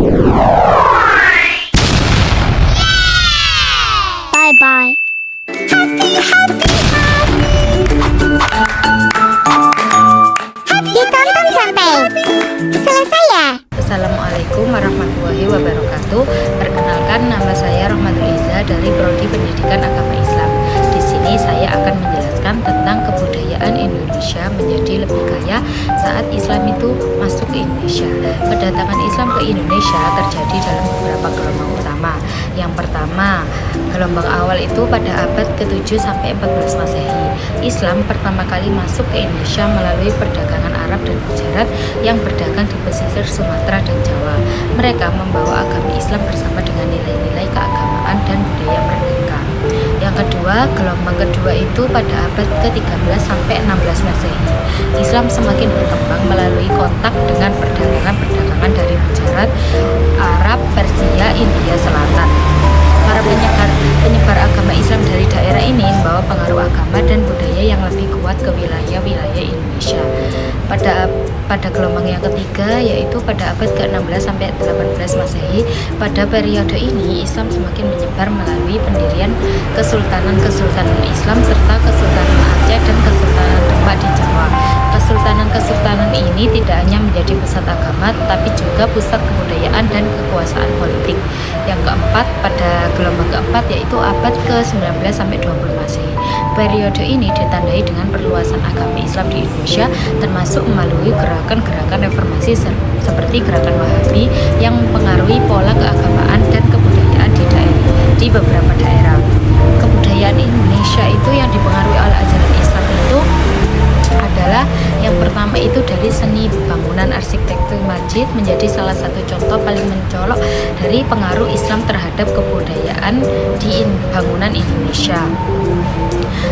Bye bye. Ditonton sampai selesai ya. Assalamualaikum warahmatullahi wabarakatuh. Perkenalkan, nama saya Rahmatul Iza dari Prodi Pendidikan Agama Islam. Di sini saya akan menjelaskan tentang kebudayaan Indonesia menjadi lebih kaya saat Islam itu masuk ke Indonesia. Kedatangan Islam ke Indonesia terjadi dalam beberapa gelombang utama. Yang pertama, gelombang awal itu pada abad ke-7 sampai 14 Masehi. Islam pertama kali masuk ke Indonesia melalui perdagangan Arab dan Gujarat yang berdagang di pesisir Sumatera dan Jawa. Mereka membawa agama Islam bersama dengan nilai-nilai keagamaan dan budaya mereka. Yang kedua, gelombang kedua itu pada abad ke-13 sampai 16 Masehi. Islam semakin berkembang melalui kontak dengan perdagangan dari Gujarat, Arab, Persia, India Selatan. Para penyebar agama Islam dari daerah ini membawa pengaruh agama dan budaya yang lebih kuat ke wilayah-wilayah Indonesia. Pada gelombang yang ketiga, yaitu pada abad ke-16 sampai 18 Masehi, pada periode ini Islam semakin menyebar melalui pendirian kesultanan-kesultanan Islam serta Kesultanan Aceh dan Kesultanan Demak di Jawa. Kesultanan-kesultanan ini tidak hanya menjadi pusat agama, tapi juga pusat kebudayaan dan kekuasaan politik. Yang keempat, pada gelombang keempat yaitu abad ke-19 sampai 20 Masehi. Periode ini ditandai dengan perluasan agama Islam di Indonesia, termasuk melalui gerakan-gerakan reformasi seperti gerakan Wahabi yang mempengaruhi pola keagamaan dan kebudayaan di beberapa daerah. Kebudayaan Indonesia itu yang dipengaruhi oleh ajaran Islam itu adalah yang pertama itu dari seni bangunan arsitektur masjid menjadi salah satu contoh paling mencolok dari pengaruh Islam terhadap kebudayaan di bangunan Indonesia.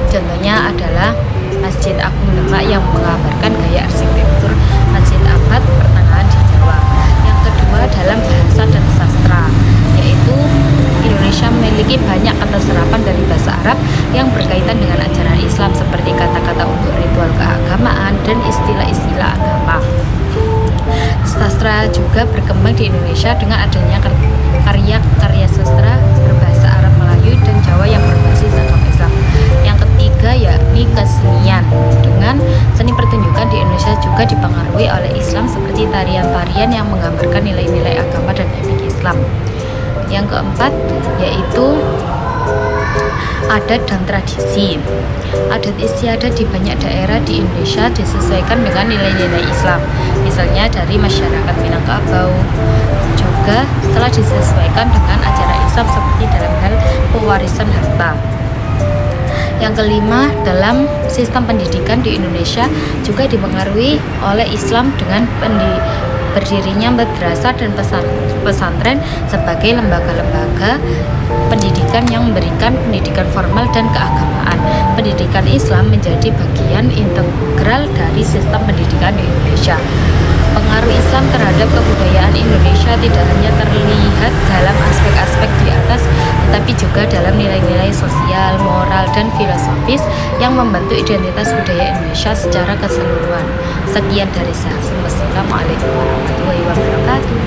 Contohnya adalah Masjid Agung Demak yang menggambarkan gaya arsitektur Masjid abad pertengahan di Jawa. Yang kedua dalam bahasa dan sastra, yaitu Indonesia memiliki banyak kata serapan dari bahasa Arab yang berkaitan dengan ajaran Islam seperti kata-kata untuk ritual keagamaan dan istilah-istilah agama. Sastra juga berkembang di Indonesia dengan adanya karya-karya sastra berbahasa Arab, Melayu, dan Jawa yang berbasis agama Islam. Yang ketiga yakni kesenian. Dengan seni pertunjukan di Indonesia juga dipengaruhi oleh Islam seperti tarian-tarian yang menggambarkan nilai-nilai agama dan etik Islam. Yang keempat yaitu adat dan tradisi. Adat istiadat di banyak daerah di Indonesia disesuaikan dengan nilai-nilai Islam. Misalnya dari masyarakat Minangkabau juga telah disesuaikan dengan ajaran Islam seperti dalam hal pewarisan harta. Yang kelima, dalam sistem pendidikan di Indonesia juga dipengaruhi oleh Islam dengan berdirinya madrasah dan pesantren sebagai lembaga-lembaga pendidikan yang memberikan pendidikan formal dan keagamaan. Pendidikan Islam menjadi bagian integral dari sistem pendidikan di Indonesia. Pengaruh Islam terhadap kebudayaan Indonesia tidak hanya terlihat dalam aspek-aspek di atas, tetapi juga dalam nilai-nilai sosial, moral, dan filosofis yang membentuk identitas budaya Indonesia secara keseluruhan. Sekian dari saya. Wassalamualaikum warahmatullahi wabarakatuh.